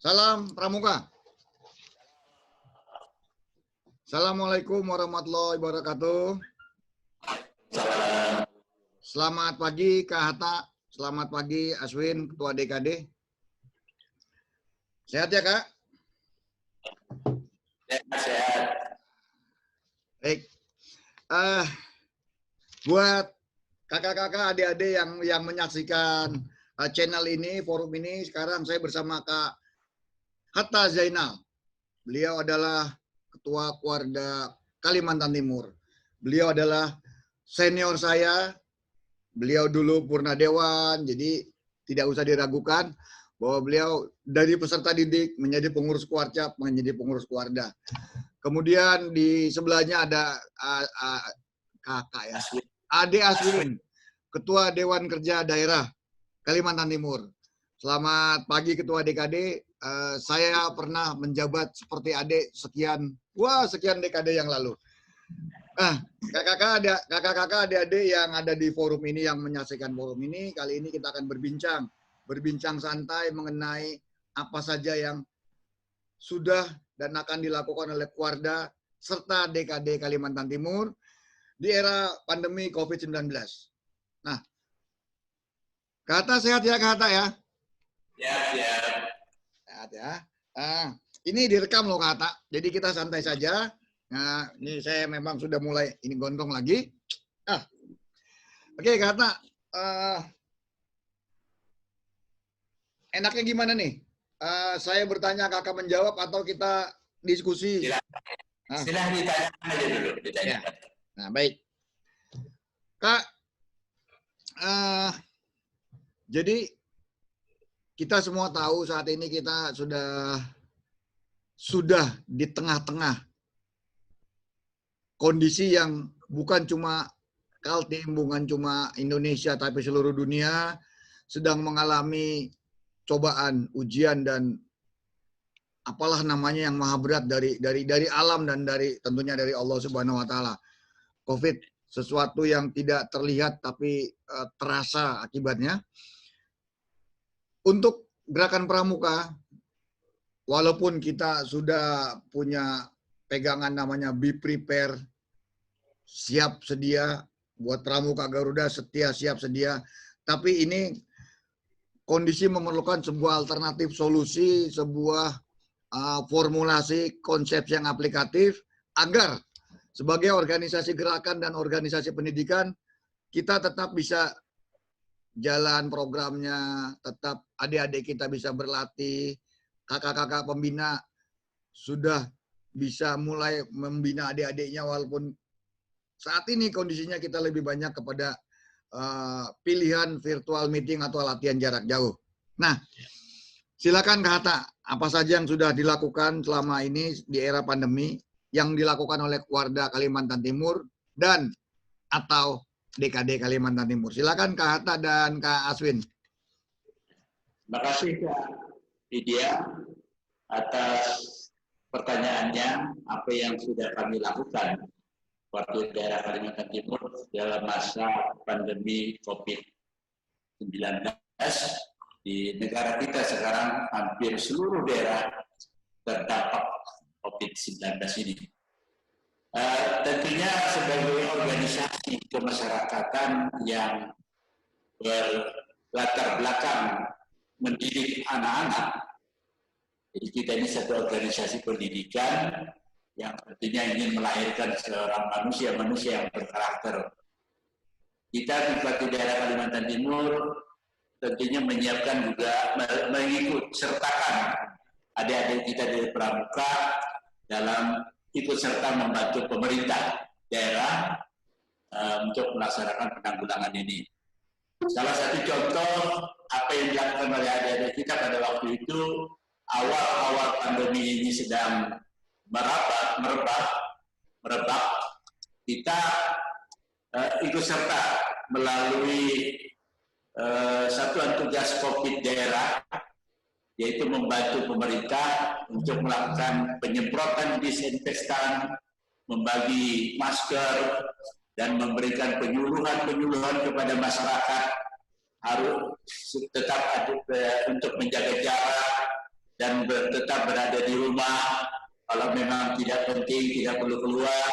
Salam Pramuka. Assalamualaikum warahmatullahi wabarakatuh. Selamat pagi Kak Hatta. Selamat pagi Aswin, Ketua DKD. Sehat ya Kak? Sehat. Baik. Buat kakak-kakak, adik-adik yang menyaksikan channel ini, forum ini, sekarang saya bersama Kak Hatta Zainal. Beliau adalah Ketua Kuarda Kalimantan Timur. Beliau adalah senior saya. Beliau dulu Purna Dewan, jadi tidak usah diragukan bahwa beliau dari peserta didik menjadi pengurus Kuarcap, menjadi pengurus Kuarda. Kemudian di sebelahnya ada kakak ya, Ade Aswin, Ketua Dewan Kerja Daerah Kalimantan Timur. Selamat pagi Ketua DKD. Saya pernah menjabat seperti Ade sekian dekade yang lalu. Kakak-kakak, adik-adik yang ada di forum ini, yang menyaksikan forum ini, kali ini kita akan berbincang santai mengenai apa saja yang sudah dan akan dilakukan oleh Kuarda serta DKD Kalimantan Timur di era pandemi COVID-19. Nah, Kak Hatta sehat ya Kak Hatta ya? Ya. Sehat ya. Ini direkam loh Kak Hatta, jadi kita santai saja. Nah, ini saya memang sudah mulai ini gondrong lagi. Oke Kak Hatta, enaknya gimana nih? Saya bertanya kakak menjawab atau kita diskusi? Silahkan ditanya aja dulu. Ya. Nah baik, Kak. Jadi kita semua tahu saat ini kita sudah di tengah-tengah kondisi yang bukan cuma Kaltim, bukan cuma Indonesia, tapi seluruh dunia sedang mengalami cobaan, ujian, dan apalah namanya yang maha berat dari alam dan tentunya dari Allah Subhanahu wa taala. Covid, sesuatu yang tidak terlihat tapi terasa akibatnya. Untuk gerakan pramuka, walaupun kita sudah punya pegangan namanya be prepare, siap sedia, buat pramuka Garuda setia siap sedia, tapi ini kondisi memerlukan sebuah alternatif solusi, sebuah formulasi konsep yang aplikatif agar sebagai organisasi gerakan dan organisasi pendidikan kita tetap bisa jalan programnya, tetap adik-adik kita bisa berlatih, kakak-kakak pembina sudah bisa mulai membina adik-adiknya, walaupun saat ini kondisinya kita lebih banyak kepada pilihan virtual meeting atau latihan jarak jauh. Nah, silakan Kak Hatta, apa saja yang sudah dilakukan selama ini di era pandemi yang dilakukan oleh Kuarda Kalimantan Timur dan atau DKD Kalimantan Timur. Silakan Kak Hatta dan Kak Aswin. Terima kasih Kak Widya atas pertanyaannya, apa yang sudah kami lakukan waktu daerah Kalimantan Timur dalam masa pandemi COVID-19. Di negara kita sekarang hampir seluruh daerah terdampak COVID-19 ini. Tentunya sebagai organisasi kemasyarakatan yang berlatar belakang mendidik anak-anak, jadi kita ini satu organisasi pendidikan yang tentunya ingin melahirkan seorang manusia yang berkarakter. Kita di Batu Daerah Kalimantan Timur tentunya menyiapkan juga mengikut sertakan adik-adik kita dari pramuka dalam ikut serta membantu pemerintah daerah untuk melaksanakan penanggulangan ini. Salah satu contoh apa yang dilakukan oleh adik-adik kita pada waktu itu, awal-awal pandemi ini sedang merebak, kita ikut serta melalui Satuan Tugas COVID daerah, yaitu membantu pemerintah untuk melakukan penyemprotan disinfektan, membagi masker, dan memberikan penyuluhan kepada masyarakat harus tetap untuk menjaga jarak, dan tetap berada di rumah. Kalau memang tidak penting, tidak perlu keluar,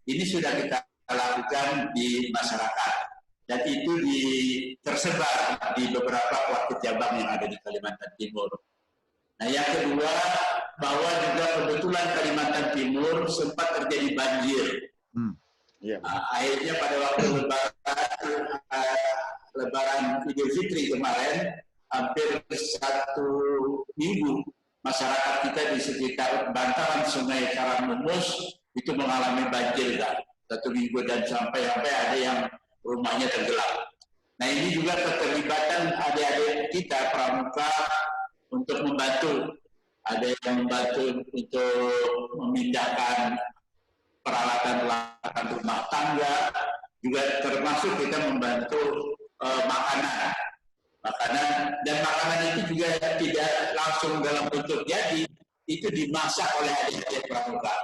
ini sudah kita lakukan di masyarakat. Dan itu tersebar di beberapa waktu cabang yang ada di Kalimantan Timur. Nah, yang kedua, bahwa juga kebetulan Kalimantan Timur sempat terjadi banjir. Akhirnya pada waktu Lebaran Idul Fitri kemarin, hampir 1 minggu masyarakat kita di sekitar bantaran Sungai Karanglemus itu mengalami banjir, kan? 1 minggu, dan sampai ada yang rumahnya tenggelam. Nah, ini juga keterlibatan adik-adik kita pramuka untuk membantu. Ada yang membantu untuk memindahkan peralatan-peralatan rumah tangga, juga termasuk kita membantu makanan, dan makanan itu juga tidak langsung dalam bentuk jadi, itu dimasak oleh adik-adik pramuka.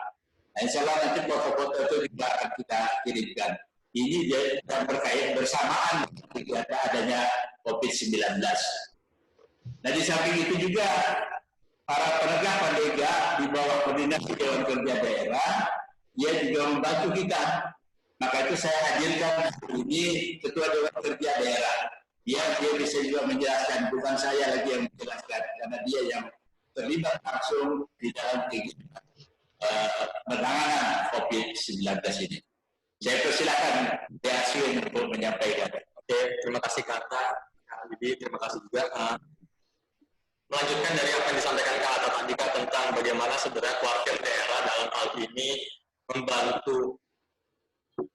Nah, insya Allah nanti foto-foto itu juga akan kita kirimkan. Ini dan berkait bersamaan ketika adanya COVID-19. Nah, di samping itu juga para penegak pandega di bawah koordinasi Dewan Kerja Daerah, dia juga membantu kita. Maka itu saya hadirkan ini Ketua Dewan Kerja Daerah. Dia bisa juga menjelaskan, bukan saya lagi yang menjelaskan, karena dia yang terlibat langsung di dalam penanganan COVID-19 ini. Saya persilakan Yasin untuk menyampaikan. Oke, terima kasih Kak Bibi, terima kasih juga. Melanjutkan dari apa yang disampaikan Kak Atta tadi Kak, tentang bagaimana sebenarnya wakil daerah dalam hal ini membantu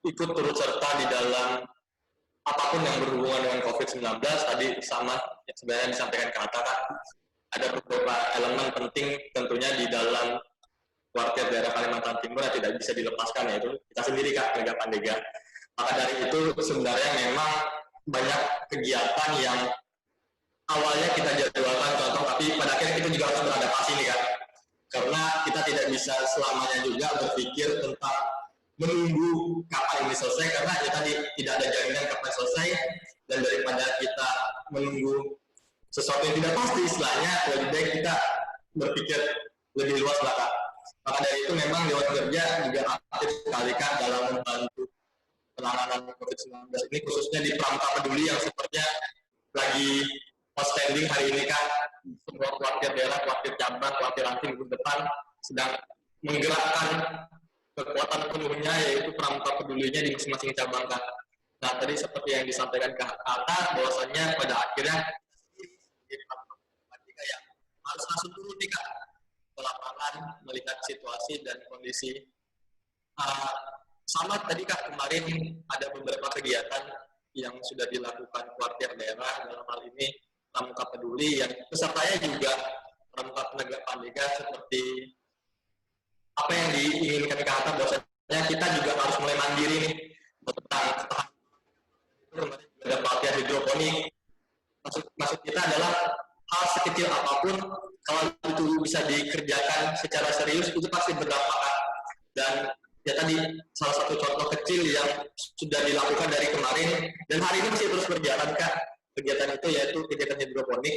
ikut turut serta di dalam apapun yang berhubungan dengan COVID-19. Tadi sama sebenarnya disampaikan Kak Atta, Kak. Ada beberapa elemen penting tentunya di dalam wakil daerah Kalimantan Timur yang tidak bisa dilepaskan, yaitu kita sendiri Kak, penegak pandega. Maka dari itu sebenarnya memang banyak kegiatan yang awalnya kita jadwalkan contoh, tapi pada akhirnya kita juga harus beradaptasi nih Kak. Karena kita tidak bisa selamanya juga berpikir tentang menunggu kapan ini selesai, karena ya tadi tidak ada jaminan kapan selesai, dan daripada kita menunggu sesuatu yang tidak pasti, istilahnya lebih baik kita berpikir lebih luas lah Kak. Maka dari itu memang Dewan Kerja juga aktif sekali Kak dalam membantu penanganan COVID-19 ini, khususnya di Pramuka Peduli yang sepertinya lagi outstanding hari ini Kak. Semua wakil daerah, wakil cabang, wakil ranting minggu depan sedang menggerakkan kekuatan penuhnya, yaitu Pramuka Pedulinya di masing-masing cabang Kak. Nah, tadi seperti yang disampaikan Kak Atta, bahwasannya pada akhirnya yang harus langsung turun nih Kak ke lapangan melihat situasi dan kondisi. Sama tadi Kak, kemarin ada beberapa kegiatan yang sudah dilakukan wakil daerah dalam hal ini Pramuka Peduli, yang pesertanya juga pramuka penegak pandega, seperti apa yang diinginkan Kak Atta, bahwasanya kita juga harus mulai mandiri nih tentang ada pelatihan hidroponik. Maksud kita adalah hal sekecil apapun, kalau itu bisa dikerjakan secara serius, itu pasti berdampak. Dan ya tadi salah satu contoh kecil yang sudah dilakukan dari kemarin dan hari ini masih terus berjalan Kak, kegiatan itu yaitu kegiatan hidroponik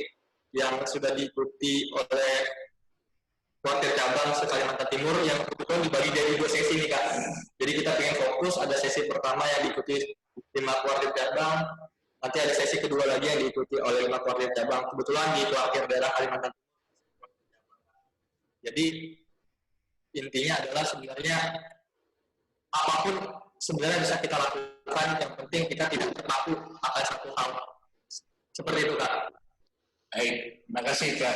yang sudah diikuti oleh wakil cabang se-Kalimantan Timur, yang kebetulan dibagi dari 2 sesi nih Kak. Jadi kita ingin fokus, ada sesi pertama yang diikuti 5 wakil cabang, nanti ada sesi kedua lagi yang diikuti oleh 5 wakil cabang, kebetulan di wakil daerah Kalimantan Timur. Jadi intinya adalah sebenarnya apapun sebenarnya bisa kita lakukan, yang penting kita tidak terpaku akan satu hal. Seperti itu Kak. Baik, terima kasih Kak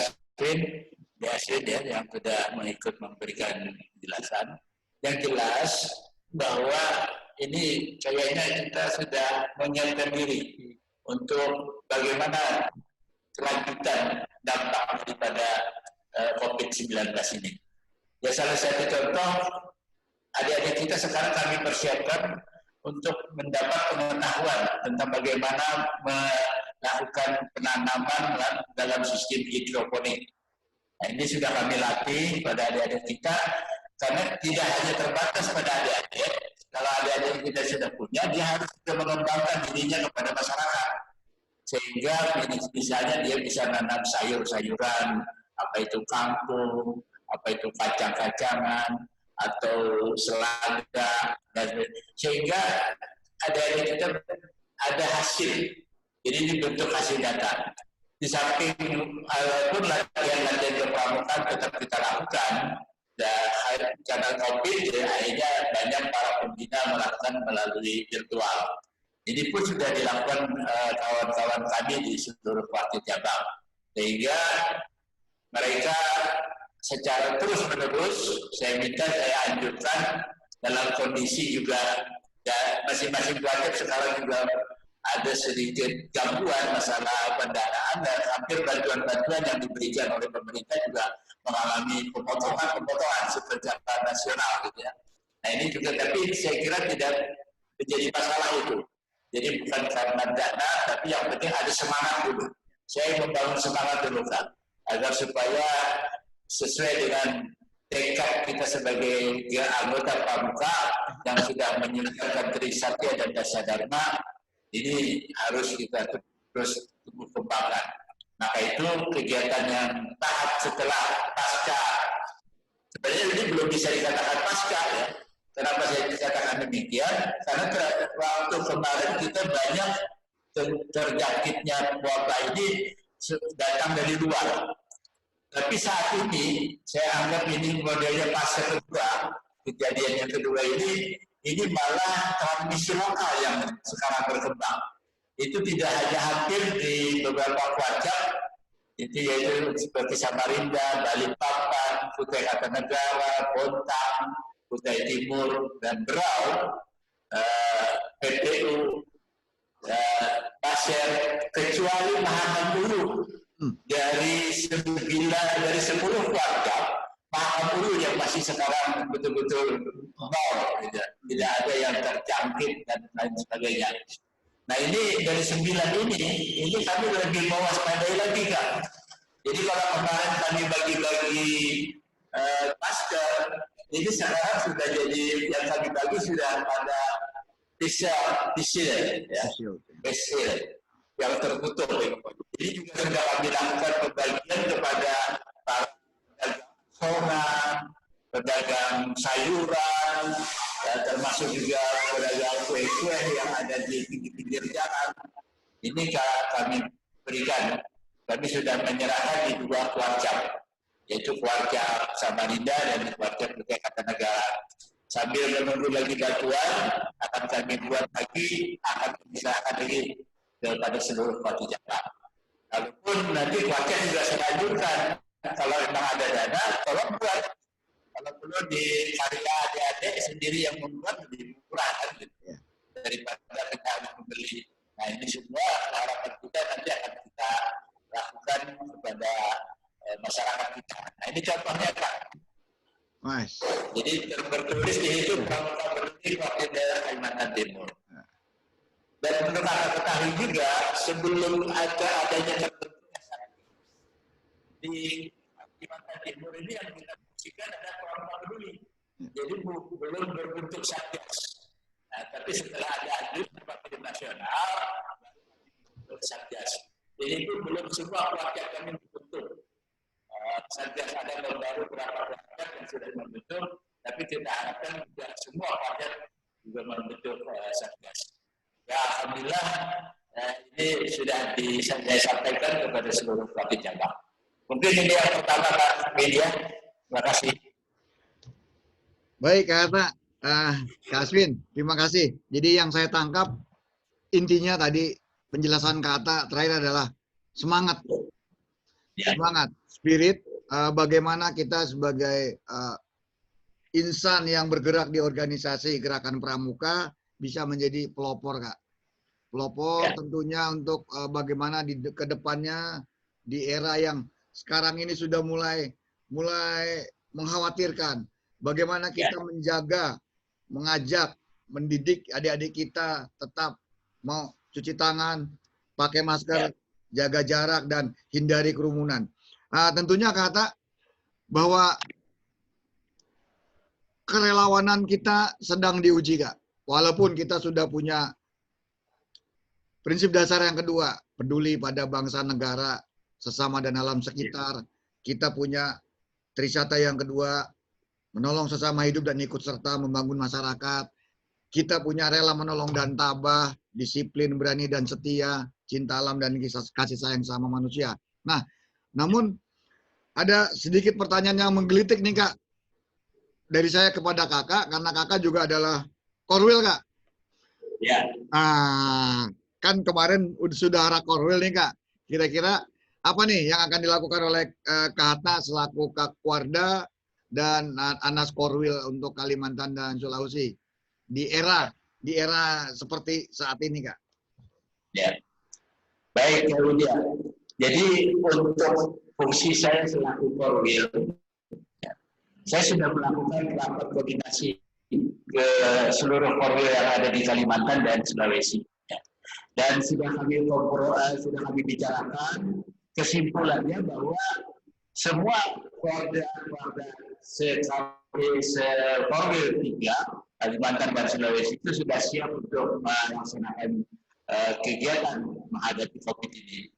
Yasin ya, yang sudah mengikut memberikan penjelasan. Yang jelas bahwa ini kayaknya kita sudah menyiapkan diri untuk bagaimana kelanjutan dampak daripada COVID-19 ini. Ya, salah satu contoh, adik-adik kita sekarang kami persiapkan untuk mendapat pengetahuan tentang bagaimana melakukan penanaman dalam sistem hidroponik. Nah, ini sudah kami latih pada adik-adik kita, karena tidak hanya terbatas pada adik-adik. Kalau adik-adik kita sudah punya, dia harus mengembangkan dirinya kepada masyarakat. Sehingga misalnya dia bisa nanam sayur-sayuran, apa itu kangkung, apa itu kacang-kacangan, atau selada, dan sehingga adik-adik kita ada hasil. Jadi ini bentuk hasil data. Di samping pun latihan-latihan kepramukaan tetap kita lakukan, dan karena COVID, akhirnya banyak para pembina melakukan melalui virtual. Ini pun sudah dilakukan kawan-kawan kami di seluruh wakil cabang, sehingga mereka secara terus-menerus saya anjurkan dalam kondisi juga ya, masing-masing wakil sekarang juga ada sedikit gangguan masalah pendanaan dan hampir bantuan-bantuan yang diberikan oleh pemerintah juga mengalami pemotongan secara nasional gitu ya. Nah ini juga tapi saya kira tidak menjadi masalah itu. Jadi bukan karena dana, tapi yang penting ada semangat dulu. Saya membangun semangat dulu kan, agar supaya sesuai dengan tekad kita sebagai anggota pramuka yang sudah menyelesaikan Trisatya dan Dasadharma, ini harus kita terus tumbuh kembangkan. Maka itu kegiatan yang tahap setelah pasca. Sebenarnya ini belum bisa dikatakan pasca ya. Kenapa saya katakan demikian? Karena waktu kemarin kita banyak terjangkitnya wabah ini datang dari luar. Tapi saat ini saya anggap ini modelnya pasca kedua, kejadian yang kedua ini malah transmisi lokal yang sekarang berkembang. Itu tidak hanya hampir di beberapa kuartal, itu yaitu seperti Samarinda, Balikpapan, Kutai Kartanegara, Bontang, Kutai Timur, dan Berau, PPU, Pasir, kecuali Mahakamulu dari 10 keluarga, Mahakamulu yang masih sekarang betul-betul nol, tidak ada yang terjangkit dan lain sebagainya. Nah ini dari 9 ini kami lebih mewaspadai lagi kan. Jadi kalau kemarin kami bagi-bagi masker, ini sekarang sudah jadi yang kami bagi sudah pada pisil yang tertutup. Jadi juga sudah kami lakukan pembagian kepada para pedagang pedagang sayuran, ya, termasuk juga pedagang kue-kue yang ada di pinggir-pinggir jalan. Ini kami berikan. Kami sudah menyerahkan di 2 kuartal, yaitu kuartal Samarinda dan kuartal Kutai Kartanegara. Sambil menunggu lagi bantuan, akan kami buat lagi, akan diserahkan lagi kepada seluruh kuartal Jakarta. Kalaupun nanti kuartal juga saya anjurkan, kalau memang ada dana, tolong buat. Kalau perlu di karya adik-adik sendiri yang membuat lebih murah kan, gitu, daripada kita membeli. Nah ini semua harapan kita nanti akan kita lakukan kepada masyarakat kita. Nah ini contohnya Kak. Mas. Jadi tertulis di situ Pramuka Peduli Wakil Daerah Kalimantan Timur. Dan perlu kita ketahui juga sebelum adanya terbentuknya di Kalimantan Timur ini yang kita fungsikan ada Pramuka Peduli. Jadi belum berbentuk satgas. Nah, tapi setelah ada anjur Wakil Nasional berbentuk satgas. Jadi itu belum semua keluarga kami dibentuk. Satgas ada baru beberapa keluarga yang sudah membentuk, tapi kita harapkan juga semua keluarga juga membentuk satgas. Ya, alhamdulillah ini sudah saya sampaikan kepada seluruh wakil cabang. Mungkin ini yang pertama Pak Media. Terima kasih. Baik Kak Aswin, terima kasih. Jadi yang saya tangkap intinya tadi penjelasan Kak Atta terakhir adalah semangat. Semangat, spirit, bagaimana kita sebagai insan yang bergerak di organisasi Gerakan Pramuka bisa menjadi pelopor, Kak. Pelopor tentunya untuk bagaimana di kedepannya di era yang sekarang ini sudah mulai mengkhawatirkan. Bagaimana kita menjaga, mengajak, mendidik adik-adik kita tetap mau cuci tangan, pakai masker, jaga jarak, dan hindari kerumunan. Tentunya Kak, bahwa kerelawanan kita sedang diuji, Kak. Walaupun kita sudah punya prinsip dasar yang kedua, peduli pada bangsa negara, sesama dan alam sekitar, kita punya Trisata yang kedua, menolong sesama hidup dan ikut serta membangun masyarakat. Kita punya rela menolong dan tabah, disiplin, berani dan setia, cinta alam dan kasih sayang sama manusia. Nah, namun ada sedikit pertanyaan yang menggelitik nih Kak. Dari saya kepada Kakak, karena Kakak juga adalah Korwil Kak. Ya. Nah, kan kemarin sudah arah Korwil nih Kak. Kira-kira apa nih yang akan dilakukan oleh Kak Hatta selaku Kak Warda dan Anas Korwil untuk Kalimantan dan Sulawesi di era seperti saat ini Kak? Ya. Baik, ya Widya. Jadi untuk fungsi saya selaku Korwil, saya sudah melakukan rapat koordinasi ke seluruh Korwil yang ada di Kalimantan dan Sulawesi. Dan sudah kami bicarakan, kesimpulannya bahwa semua Korwil Korwil 3 Kalimantan dan Sulawesi itu sudah siap untuk melaksanakan kegiatan menghadapi COVID ini.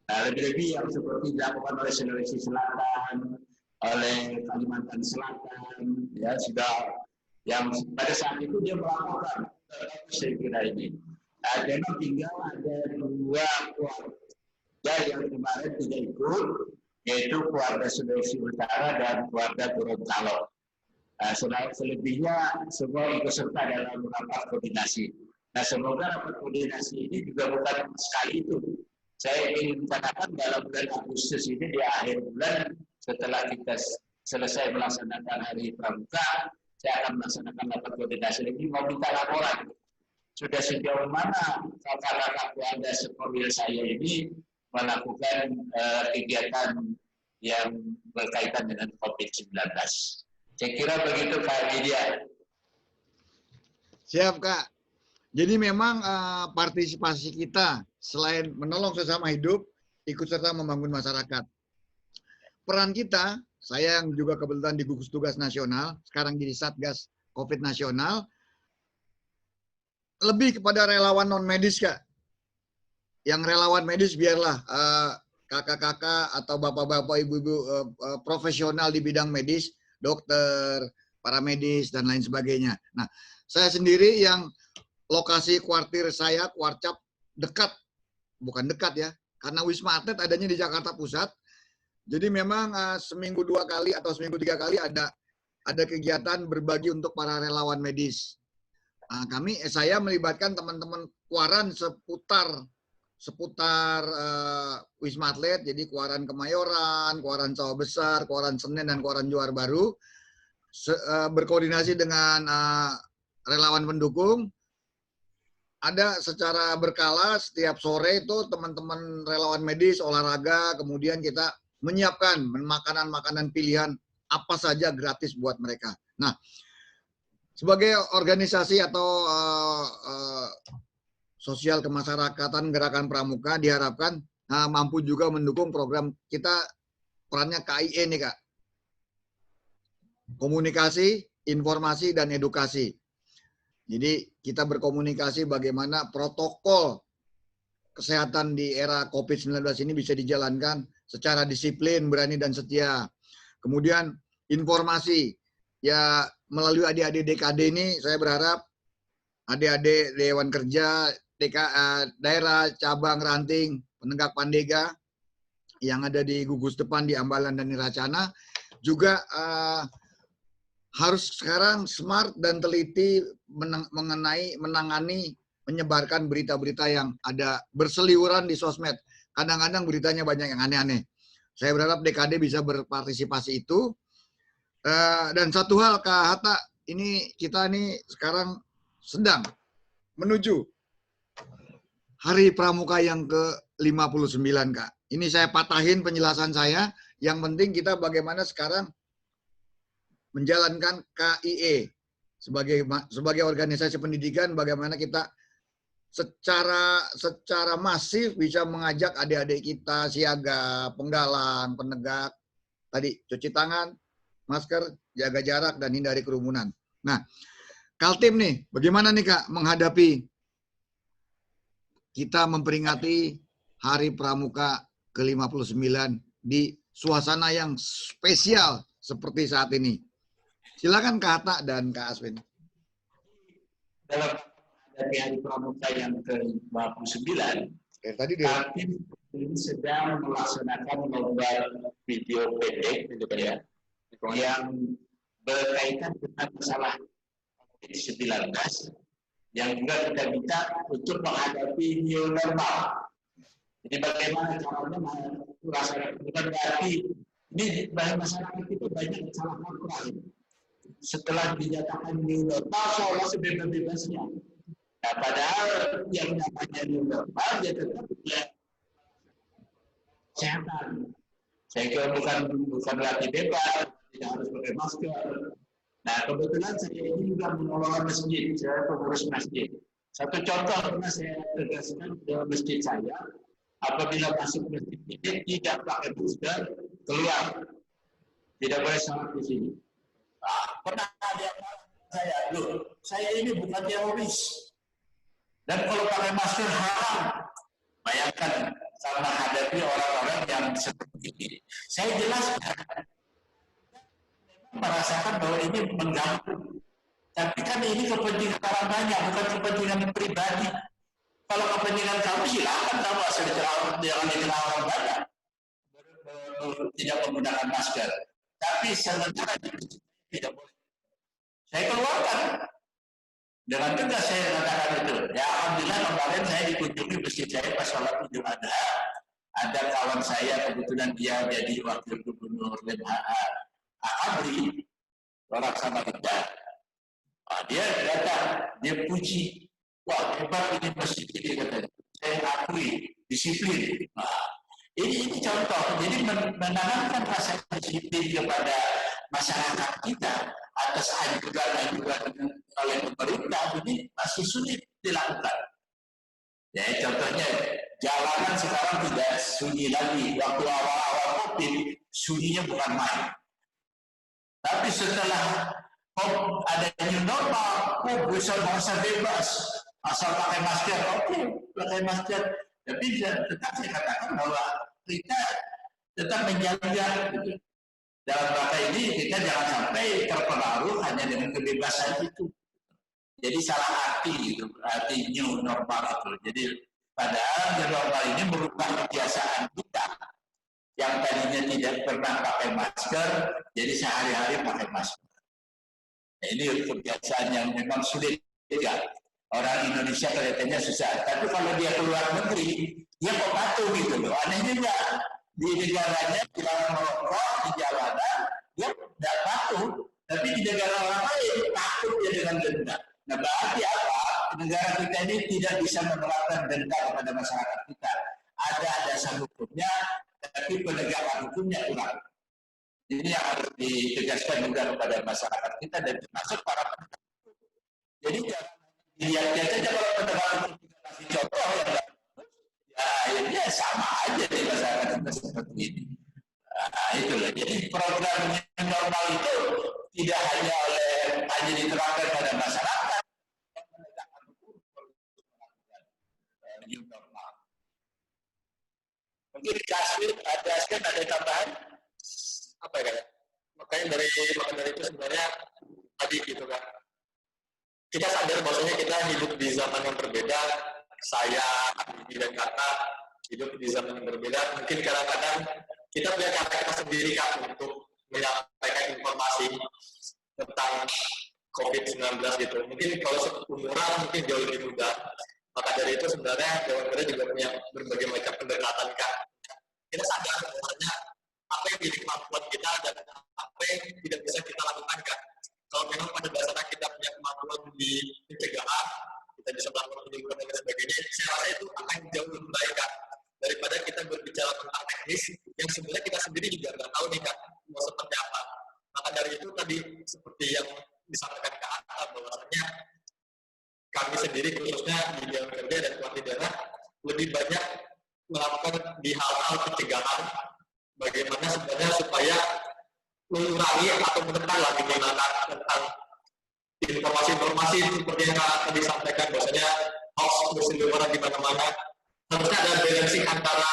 Nah, lebih-lebih yang seperti dilakukan oleh Sulawesi Selatan, oleh Kalimantan Selatan, ya sudah yang pada saat itu dia melakukan, saya kira ini. Memang tinggal ada 2 keluarga yang kemarin tidak ikut, yaitu keluarga Sulawesi Utara dan keluarga Gorontalo. Selebihnya semua ikut serta dalam rapat koordinasi. Nah, semoga rapat koordinasi ini juga bukan sekali itu. Saya ingin katakan dalam bulan Agustus ini di akhir bulan, setelah kita selesai melaksanakan hari pramuka, saya akan melaksanakan rapat koordinasi lagi, mau minta laporan. Sudah sejauh mana kakak-kakak keluarga sekorwil saya ini melakukan kegiatan yang berkaitan dengan COVID-19. Saya kira begitu Pak Widya. Siap Kak. Jadi memang partisipasi kita selain menolong sesama hidup, ikut serta membangun masyarakat. Peran kita, saya yang juga kebetulan di gugus tugas nasional, sekarang jadi Satgas COVID nasional, lebih kepada relawan non medis Kak. Yang relawan medis biarlah kakak-kakak atau bapak-bapak, ibu-ibu profesional di bidang medis, dokter, para medis dan lain sebagainya. Nah, saya sendiri yang lokasi kuartir saya, Kuarcap, dekat, bukan dekat ya, karena Wisma Atlet adanya di Jakarta Pusat. Jadi memang seminggu 2 kali atau seminggu 3 kali ada kegiatan berbagi untuk para relawan medis. Saya melibatkan teman-teman Kuaran seputar Wisma Atlet, jadi Kuaran Kemayoran, Kuaran Sawah Besar, Kuaran Senen, dan Kuaran Johar Baru, berkoordinasi dengan relawan pendukung. Ada secara berkala setiap sore itu teman-teman relawan medis olahraga, kemudian kita menyiapkan makanan-makanan pilihan apa saja gratis buat mereka. Nah, sebagai organisasi atau sosial kemasyarakatan Gerakan Pramuka diharapkan mampu juga mendukung program kita, perannya KIE nih Kak. Komunikasi, informasi, dan edukasi. Jadi kita berkomunikasi bagaimana protokol kesehatan di era COVID-19 ini bisa dijalankan secara disiplin, berani, dan setia. Kemudian informasi, ya melalui adik-adik DKD ini saya berharap adik-adik Dewan Kerja, daerah, cabang, ranting, penegak Pandega yang ada di gugus depan di Ambalan dan Niracana juga harus sekarang smart dan teliti menangani menyebarkan berita-berita yang ada berseliweran di sosmed. Kadang-kadang beritanya banyak yang aneh-aneh. Saya berharap DKD bisa berpartisipasi itu. Dan satu hal Kak Hatta, ini kita nih sekarang sedang menuju Hari Pramuka yang ke-59 Kak. Ini saya patahin penjelasan saya. Yang penting kita bagaimana sekarang menjalankan KIE sebagai organisasi pendidikan, bagaimana kita secara masif bisa mengajak adik-adik kita siaga, penggalang, penegak, tadi cuci tangan, masker, jaga jarak, dan hindari kerumunan. Nah, Kaltim nih, bagaimana nih Kak menghadapi kita memperingati Hari Pramuka ke-59 di suasana yang spesial seperti saat ini. Silakan Kak Hatta dan Kak Aswin. Dalam dari hari pramuka yang ke-59, Tadi dia kami ini sedang melaksanakan lomba video pendek ya, yang berkaitan dengan masalah COVID-19 yang juga kita minta untuk menghadapi new normal. Jadi bagaimana caranya melaksanakan, bukan berarti ini masyarakat itu banyak salah kaprah. Setelah dinyatakan new normal, seolah sebebas-bebasnya. Nah, padahal yang namanya new normal dia tetap ya kesehatan. Saya kira bukan berarti bebas, tidak harus pakai masker. Nah, kebetulan saya ini juga mengelola masjid, saya pengurus masjid. Satu contoh pernah saya tegaskan di masjid saya, apabila masuk masjid ini tidak pakai masker, keluar. Tidak boleh sholat di sini. Nah, pernah ada yang saya, loh, saya ini bukan teroris. Dan kalau pakai masker haram. Bayangkan kalau menghadapi orang-orang yang seperti ini. Saya jelaskan, merasakan bahwa ini mengganggu. Tapi kan ini kepentingan orang banyak, bukan kepentingan pribadi. Kalau kepentingan kamu silakan kamu asal jangan dikenal orang banyak. Tidak menggunakan masker. Tapi sementara tidak boleh. Saya keluarkan. Dengan tegas saya katakan itu. Ya alhamdulillah kemarin saya dikunjungi masjid saya pas sholat Idul Adha. Ada kawan saya kebetulan dia jadi wakil gubernur LMHA Akabri, orang Samarinda. Dia datang, dia puji. Wah hebat ini masjid ini katanya. Saya akui disiplin. Ini contoh. Jadi menanamkan rasa disiplin kepada masyarakat kita atas anjuran oleh pemerintah ini masih sulit dilakukan. Ya, contohnya jalanan sekarang tidak sunyi lagi. Waktu awal-awal COVID, sunyinya bukan main. Tapi setelah ada new normal, bisa bebas, asal pakai masker, oke, pakai masker. Tapi tetap saya katakan bahwa kita tetap menjaga gitu. Dalam rangka ini kita jangan sampai terpengaruh hanya dengan kebebasan itu. Jadi salah arti itu, arti new normal itu. Jadi padahal new normal ini merubah kebiasaan kita yang tadinya tidak pernah pakai masker, jadi sehari-hari pakai masker. Nah, ini kebiasaan yang memang sulit ya. Orang Indonesia kelihatannya susah, tapi kalau dia keluar negeri, dia kok patuh gitu loh. Aneh juga. Di negaranya dilarang merokok di jalanan, dia tidak patuh. Tapi di negara orang lain takut dia dengan denda. Nah berarti apa? Negara kita ini tidak bisa menerapkan denda kepada masyarakat kita. Ada dasar hukumnya, tapi penegakan hukumnya kurang. Ini yang harus ditegaskan juga kepada masyarakat kita dan termasuk para penegak hukum. Jadi jangan dilihat saja kalau penegak hukum kita kasih contoh ya akhirnya sama aja di masyarakat kita seperti ini. Nah, itulah. Jadi program yang normal itu tidak hanya diterapkan pada masyarakat, penegakan hukum new normal. Mungkin ada tambahan apa ya? Makanya dari itu sebenarnya tadi gitu kan. Kita sadar bahwasanya kita hidup di zaman yang berbeda. Saya, Abdi dan Kakak hidup di zaman yang berbeda. Mungkin kadang-kadang kita punya cara kita sendiri kan untuk menyampaikan informasi tentang COVID-19 gitu. Mungkin kalau seumuran mungkin jauh lebih mudah. Maka dari itu sebenarnya Dewan juga punya berbagai macam pendekatan kan. Kita sadar bahwasanya apa yang jadi kemampuan kita dan apa yang tidak bisa kita lakukan kan. Kalau memang pada dasarnya kita punya kemampuan di pencegahan, kita bisa melakukan penyembuhan dan sebagainya, saya rasa itu akan jauh lebih baik kan daripada kita berbicara tentang teknis yang sebenarnya kita sendiri juga nggak tahu nih kan mau seperti apa. Maka dari itu tadi seperti yang disampaikan Kak Hatta bahwasanya kami sendiri khususnya di Dewan Kerja dan Wakil Daerah lebih banyak melakukan di hal-hal pencegahan bagaimana sebenarnya supaya mengurangi atau menekan lagi tentang informasi-informasi seperti yang tadi disampaikan bahwasanya hoax berseliweran di mana-mana. Harusnya ada balancing antara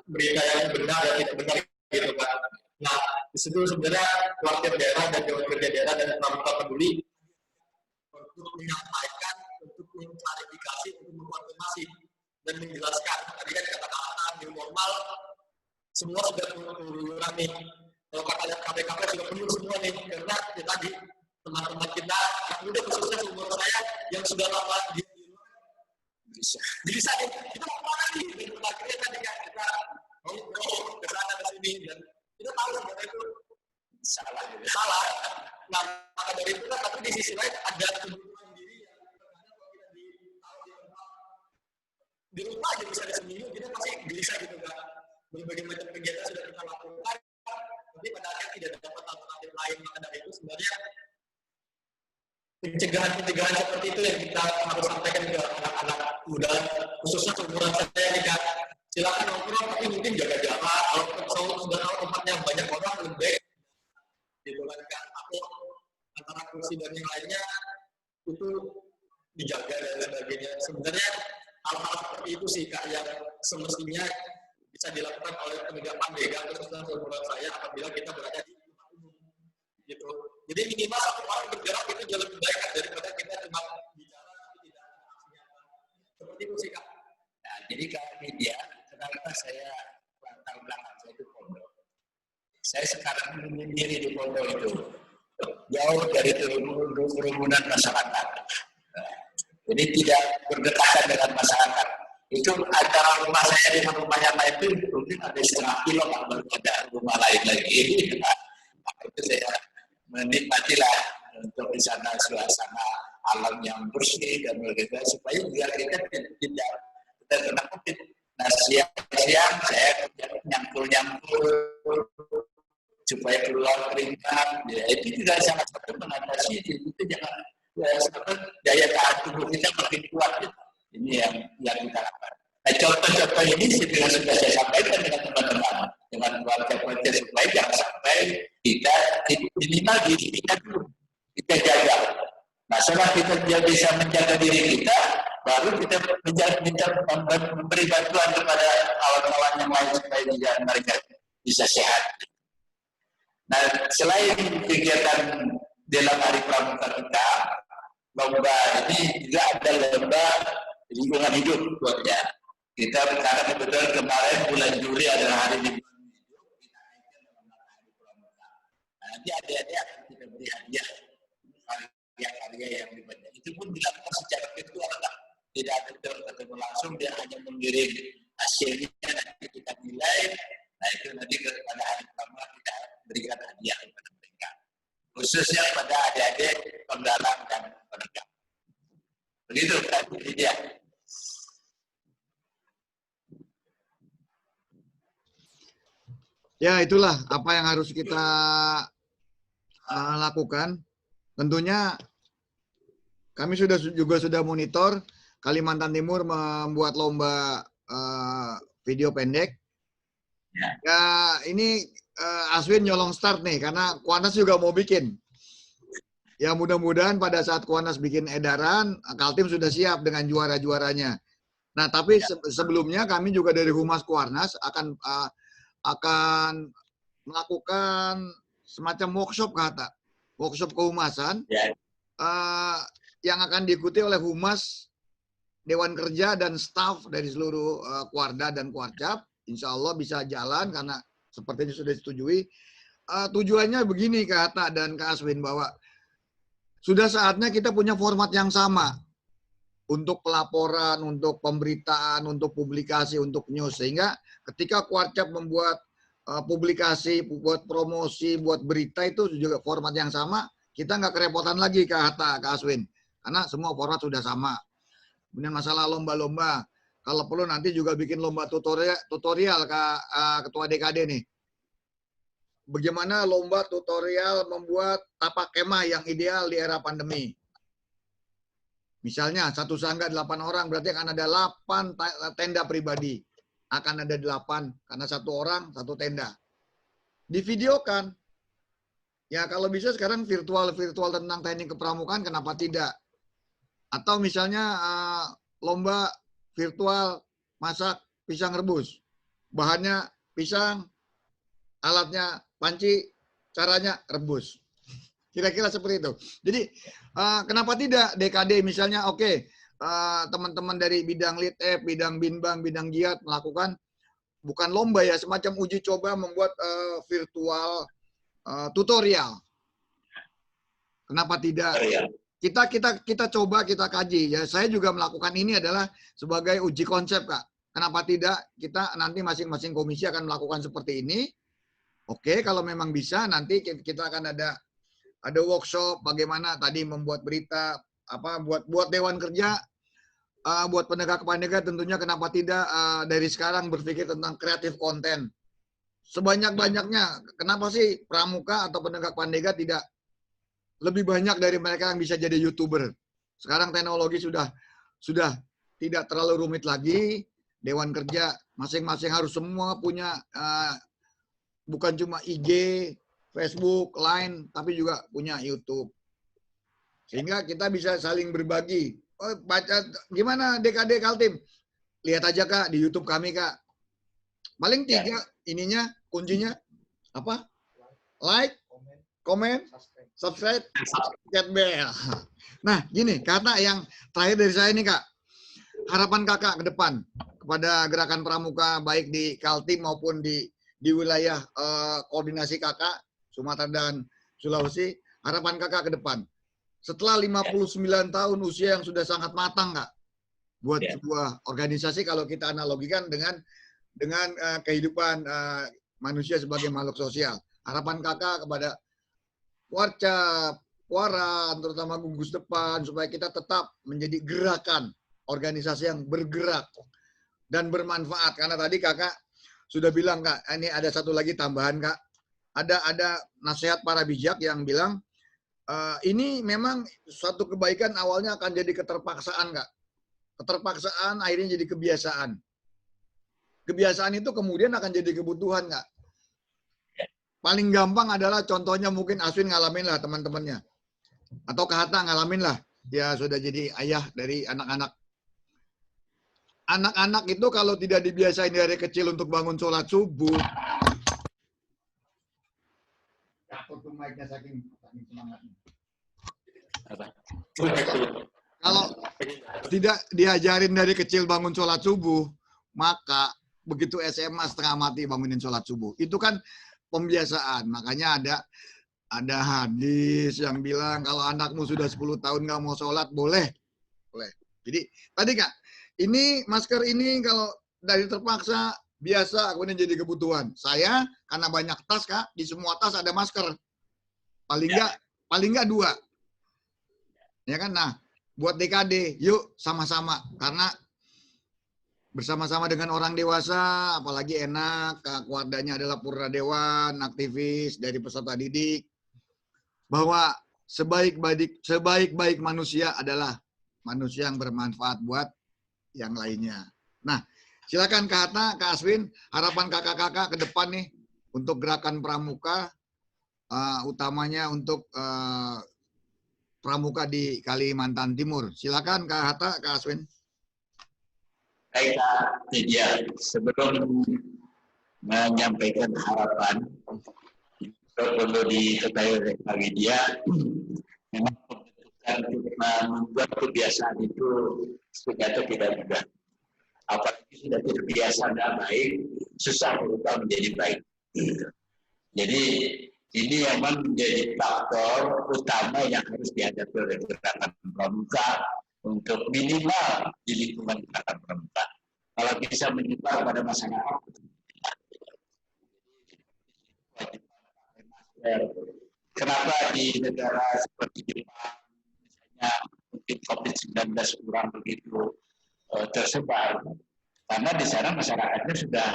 berita yang benar dan tidak benar gitu kan. Nah, di situ sebenarnya wakil daerah dan dewan kerja daerah dan pramuka peduli untuk menyampaikan, untuk mengklarifikasi, untuk mengkonfirmasi dan menjelaskan. Tadi kan kata-kata new normal semua sudah keluyuran nih. Kalau kata KPKP sudah penuh semua nih, karena ya tadi teman-teman kita yang muda khususnya seumur saya yang sudah lama di bisa nih, kita mau kemana nih? Dan akhirnya tadi kan kita mau ke sana ke sini dan kita tahu sebenarnya itu salah. Nah, maka dari itu kan, tapi di sisi lain ada kebutuhan diri yang kadang kalau kita di rumah aja bisa ada seminggu, kita pasti gelisah gitu kan. Berbagai macam kegiatan sudah kita lakukan, tapi pada akhirnya tidak dapat alternatif lain. Maka dari itu sebenarnya pencegahan seperti itu yang kita harus sampaikan ke anak-anak muda, khususnya seumuran saya nih kan. Silakan nongkrong, tapi mungkin jaga jarak. Kalau sudah tahu tempatnya banyak orang, lebih baik gitu kan. Atau antara kursi dan yang lainnya itu dijaga dan sebagainya. Sebenarnya hal-hal seperti itu sih Kak yang semestinya bisa dilakukan oleh penegak PAMDEGA khususnya seumuran saya apabila kita berada di tempat umum gitu. Jadi minimal satu orang bergerak itu jauh lebih baik daripada kita cuma bicara tapi tidak ada aksinya. Seperti itu sih Kak. Nah, jadi kalau media, kenapa saya latar belakang saya itu pondok. Saya sekarang menyendiri di pondok itu, jauh dari kerumunan masyarakat. Jadi tidak berdekatan dengan masyarakat. Itu antara rumah saya dengan rumah yang lain itu mungkin ada setengah kilo, baru ada rumah lain lagi. Itu saya menikmatilah untuk di sana suasana alam yang bersih dan berbeda supaya biar kita tidak kena COVID. Nah siang-siang saya nyangkul supaya keluar keringat. Ya, itu juga sangat penting mengatasi itu jangan sampai daya tahan tubuh kita makin kuat. Gitu. Ini yang kita lakukan. Nah, contoh-contoh ini sudah saya sampaikan dengan teman-teman, dengan keluarga-keluarga supaya jangan sampai kita minimal diri kita dulu kita jaga. Nah, setelah kita bisa menjaga diri kita, baru kita memberi bantuan kepada kawan-kawan yang lain supaya mereka bisa sehat. Nah, selain kegiatan dalam hari pramuka kita, lomba ini juga ada lomba lingkungan hidup buatnya. Kita karena kebetulan kemarin bulan Juli adalah hari lingkungan hidup, kita naikkan dalam hari pramuka. Nah, nanti adik-adik akan kita beri hadiah karya-karya yang dibanyak. Itu pun dilakukan secara virtual, tidak ada ketemu langsung, dia hanya mengirim hasilnya nanti kita nilai. Nah itu nanti pada hari pertama kita berikan hadiah kepada mereka, khususnya pada adik-adik penggalang dan penegak. Begitu kan dia. Ya itulah apa yang harus kita lakukan. Tentunya kami juga sudah monitor Kalimantan Timur membuat lomba video pendek. Ya ini Aswin nyolong start nih karena Kuanas juga mau bikin. Ya mudah-mudahan pada saat Kuanas bikin edaran, Kaltim sudah siap dengan juara-juaranya. Nah tapi sebelumnya kami juga dari Humas Kuanas akan melakukan semacam workshop kehumasan yang akan diikuti oleh Humas, Dewan Kerja dan staf dari seluruh Kuarda dan Kuarcap. Insya Allah bisa jalan karena sepertinya sudah disetujui. Tujuannya begini Kak Hatta dan Kak Aswin, bahwa sudah saatnya kita punya format yang sama untuk pelaporan, untuk pemberitaan, untuk publikasi, untuk news. Sehingga ketika Kuarcap membuat publikasi, buat promosi, buat berita itu juga format yang sama, kita nggak kerepotan lagi Kak Hatta, Kak Aswin. Karena semua format sudah sama. Kemudian masalah lomba-lomba, kalau perlu nanti juga bikin lomba tutorial Kak Ketua DKD nih. Bagaimana lomba tutorial membuat tapak kemah yang ideal di era pandemi. Misalnya satu sangga 8 orang, berarti akan ada 8 tenda pribadi. Akan ada 8, karena satu orang, satu tenda. Divideokan. Ya kalau bisa sekarang virtual tentang teknik kepramukaan, kenapa tidak? Atau misalnya lomba virtual masak pisang rebus. Bahannya pisang, alatnya panci, caranya rebus. Kira-kira seperti itu. Jadi kenapa tidak DKD misalnya teman-teman dari bidang lead app, bidang binbang, bidang giat melakukan bukan lomba ya, semacam uji coba membuat virtual tutorial. Kenapa tidak? Kita coba, kita kaji ya. Saya juga melakukan ini adalah sebagai uji konsep, Kak. Kenapa tidak? Kita nanti masing-masing komisi akan melakukan seperti ini. Oke, kalau memang bisa nanti kita akan ada workshop bagaimana tadi membuat berita, buat dewan kerja, buat penegak tentunya kenapa tidak dari sekarang berpikir tentang kreatif konten. Sebanyak-banyaknya, kenapa sih pramuka atau penegak pandega tidak lebih banyak dari mereka yang bisa jadi YouTuber? Sekarang teknologi sudah tidak terlalu rumit lagi. Dewan kerja masing-masing harus semua punya bukan cuma IG, Facebook, Line, tapi juga punya YouTube. Sehingga kita bisa saling berbagi. Oh, baca gimana DKD Kaltim? Lihat aja Kak di YouTube kami Kak. Paling 3 ininya kuncinya apa? Like, comment, subscribe, get bell. Nah, gini, kata yang terakhir dari saya nih Kak. Harapan Kakak ke depan kepada gerakan pramuka baik di Kaltim maupun di wilayah koordinasi Kakak Sumatera dan Sulawesi, harapan Kakak ke depan. Setelah 59 tahun usia yang sudah sangat matang Kak buat sebuah organisasi kalau kita analogikan dengan kehidupan manusia sebagai makhluk sosial. Harapan Kakak kepada Warcap, Waran, terutama gugus depan supaya kita tetap menjadi gerakan organisasi yang bergerak dan bermanfaat. Karena tadi Kakak sudah bilang Kak, ini ada satu lagi tambahan Kak. Ada nasihat para bijak yang bilang ini memang suatu kebaikan awalnya akan jadi keterpaksaan Kak. Keterpaksaan akhirnya jadi kebiasaan. Kebiasaan itu kemudian akan jadi kebutuhan Kak. Paling gampang adalah contohnya mungkin Aswin ngalamin lah teman-temannya. Atau Kak Hatta ngalamin lah. Ya sudah jadi ayah dari anak-anak. Anak-anak itu kalau tidak dibiasain dari kecil untuk bangun sholat subuh. Kalau tidak diajarin dari kecil bangun sholat subuh, maka begitu SMA setengah mati bangunin sholat subuh. Itu kan pembiasaan. Makanya ada hadis yang bilang kalau anakmu sudah 10 tahun nggak mau sholat, boleh. Jadi tadi Kak, ini masker ini kalau dari terpaksa biasa kemudian jadi kebutuhan. Saya karena banyak tas Kak, di semua tas ada masker. Paling nggak 2. Ya kan? Nah, buat DKD, yuk sama-sama karena bersama-sama dengan orang dewasa, apalagi enak, keluarganya adalah purna dewan, aktivis dari peserta didik, bahwa sebaik-baik manusia adalah manusia yang bermanfaat buat yang lainnya. Nah, silakan Kak Hatta, Kak Aswin, harapan kakak-kakak ke depan nih untuk gerakan pramuka, utamanya untuk pramuka di Kalimantan Timur. Silakan Kak Hatta, Kak Aswin. Baik Kak Media, sebelum menyampaikan harapan, perlu diketahui oleh Kak Media, memang membuat kebiasaan itu sudah tidak mudah. Apalagi sudah terbiasa dan baik, susah berubah menjadi baik. Jadi ini memang menjadi faktor utama yang harus dihadapi oleh gerakan pramuka untuk minimal di lingkungan gerakan pramuka. Kalau bisa menyebar pada masyarakat, kenapa di negara seperti Jepang, misalnya mungkin COVID-19 kurang begitu tersebar, karena di sana masyarakatnya sudah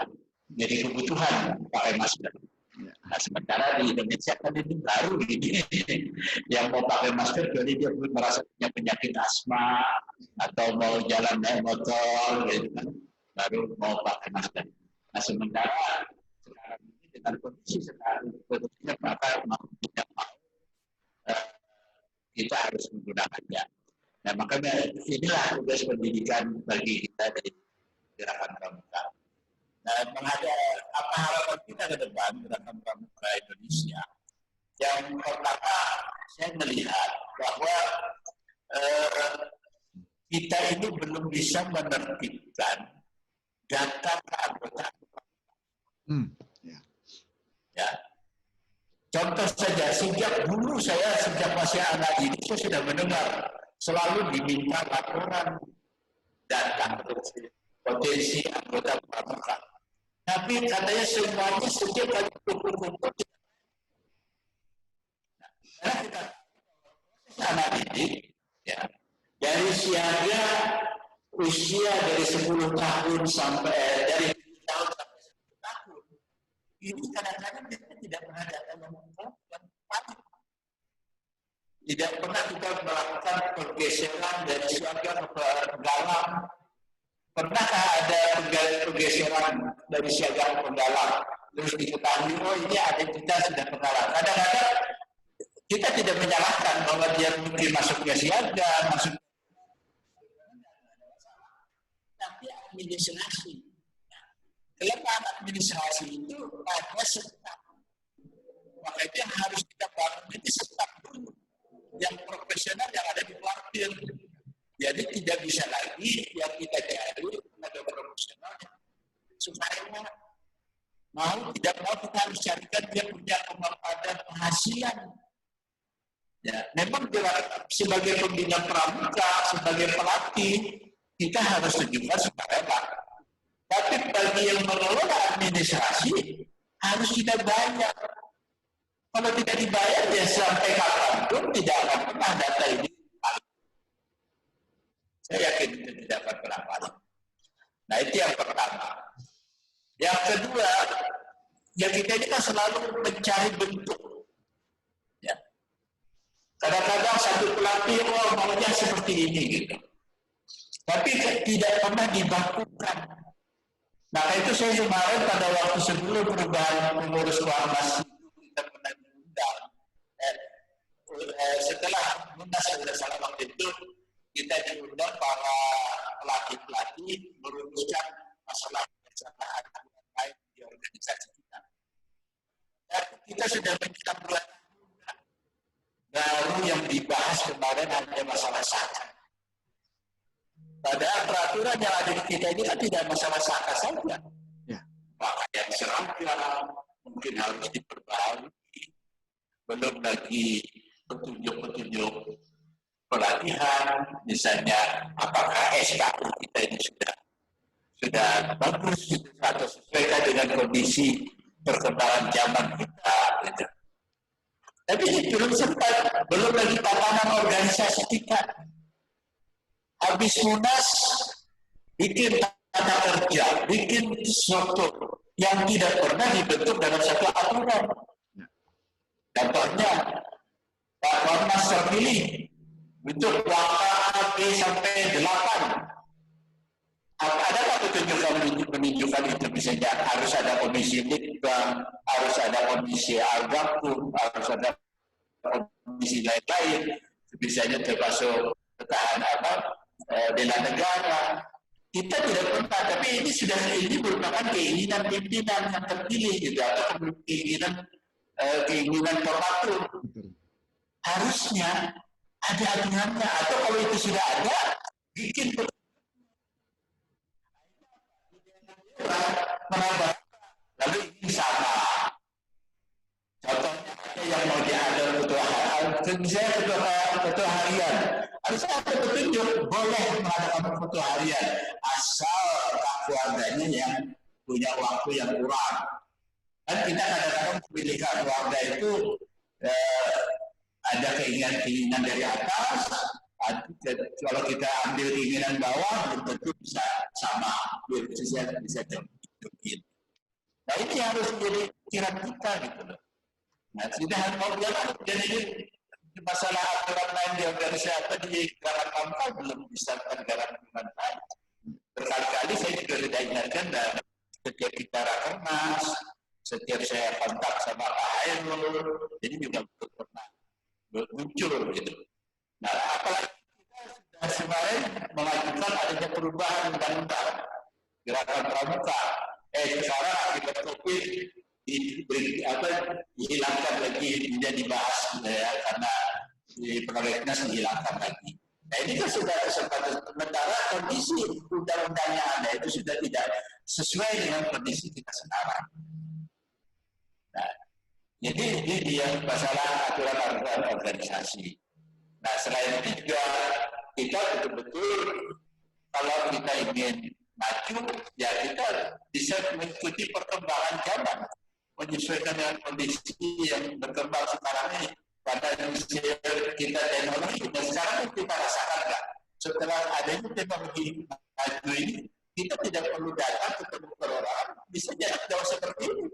jadi kebutuhan pakai masker. Nah, sementara di Indonesia kan ini baru ini yang mau pakai masker jadi dia merasa punya penyakit asma atau mau jalan naik motor gitu kan, baru mau pakai masker. Nah, sementara sekarang ini dengan kondisi sekarang maka mau tidak mau kita harus menggunakannya. Nah, makanya inilah tugas pendidikan bagi kita dari gerakan pramuka. Nah, apa harapan kita ke depan Gerakan Pramuka Indonesia? Yang pertama, saya melihat bahwa kita ini belum bisa menertibkan data keanggotaan. Ya. Contoh saja, sejak dulu sejak masih anak ini, saya sudah mendengar selalu diminta laporan data potensi anggota pramuka. Tapi katanya semuanya setiap kali kumpul-kumpul. Karena kita anak didik, ya, dari siaga usia dari 10 tahun sampai dari 7 tahun sampai 10 tahun, ini kadang-kadang kita tidak pernah datang mengumpulkan. Tidak pernah kita melakukan pergeseran dari siaga ke dalam. Pernahkah ada pergeseran dari siaga ke dalam? Terus diketahui, oh ini ada kita sudah pengalaman. Kadang-kadang kita tidak menyalahkan bahwa dia mungkin masuknya siaga, masuk. Tapi administrasi. Kelemahan administrasi itu ada staf. Maka itu yang harus kita bangun ini staf dulu. Yang profesional yang ada di kuartir. Jadi tidak bisa lagi yang kita cari tenaga profesional supaya mau tidak mau kita harus carikan dia punya kemampuan penghasilan. Ya, memang sebagai pembina pramuka, sebagai pelatih kita harus tunjukkan sukarela. Tapi bagi yang mengelola administrasi harus kita bayar. Kalau tidak dibayar ya sampai kapanpun tidak akan pernah data ini. Saya yakin itu tidak akan pernah balik. Nah itu yang pertama. Yang kedua, ya kita ini kan selalu mencari bentuk. Ya. Kadang-kadang satu pelatih, oh maunya seperti ini gitu. Tapi tidak pernah dibakukan. Maka itu saya kemarin pada waktu sebelum perubahan pengurus Kuarmas itu kita pernah diundang. Setelah Munas sudah salah waktu itu, kita diundang para pelatih-pelatih merumuskan masalah kesalahan lain di organisasi kita. Dan kita sudah menyiapkan bulan baru yang dibahas kemarin hanya masalah saka. Padahal peraturan yang ada di kita ini kan tidak masalah saka saja. Ya. Pakaian seragam mungkin harus diperbaiki. Belum lagi petunjuk-petunjuk pelatihan, misalnya apakah SKU kita ini sudah bagus gitu, atau sesuai dengan kondisi perkembangan zaman kita. Gitu. Tapi ini belum sempat, belum lagi tatanan organisasi kita. Habis Munas, bikin tata kerja, bikin struktur yang tidak pernah dibentuk dalam satu aturan. Contohnya, Pak Warnas terpilih bentuk langkah A, B sampai 8. Adakah petunjuk menunjukkan itu? Misalnya harus ada komisi litbang, harus ada komisi algakum, harus ada komisi lain-lain, misalnya termasuk ketahanan bela negara. Kita tidak pernah, tapi ini merupakan keinginan pimpinan yang terpilih gitu, atau keinginan formatur. Harusnya ada aturannya, atau kalau itu sudah ada, bikin menambah, lalu ini sama. Contohnya ada yang mau diadil ketua harian, misalnya ketua harian, harus ada petunjuk boleh mengadakan ketua harian, asal keluarganya yang punya waktu yang kurang. Dan kita kadang-kadang memilih keluarga itu ada keinginan dari atas. Kalau kita ambil keinginan bawah, belum tentu bisa sama, bisa jokin. Nah ini harus menjadi pikiran kita gitu loh. Nah tidak hanya mau jalan, jadi masalah aturan lain di organisasi atau di Gerakan Pramuka belum bisa negara dengan baik. Berkali-kali saya juga sudah ingatkan dan setiap kita rakernas, setiap saya kontak sama Pak Hairul, jadi juga belum pernah muncul gitu. Nah, apalagi kita sudah kemarin mengajukan adanya perubahan undang-undang Gerakan Pramuka. Sekarang akibat COVID dihilangkan lagi, tidak dibahas ya, karena di prolegnas dihilangkan lagi. Nah ini kan sudah kesempatan, sementara kondisi undang-undang yang ada itu sudah tidak sesuai dengan kondisi kita sekarang. Nah, jadi ini dia masalah aturan-aturan organisasi. Nah selain itu juga kita betul-betul kalau kita ingin maju, ya kita bisa mengikuti perkembangan zaman, menyesuaikan dengan kondisi yang berkembang sekarang ini. Pada kita teknologi, dan sekarang kita rasakan nggak? Setelah adanya teknologi maju ini, kita tidak perlu datang ketemu orang, bisa jarak jauh seperti ini.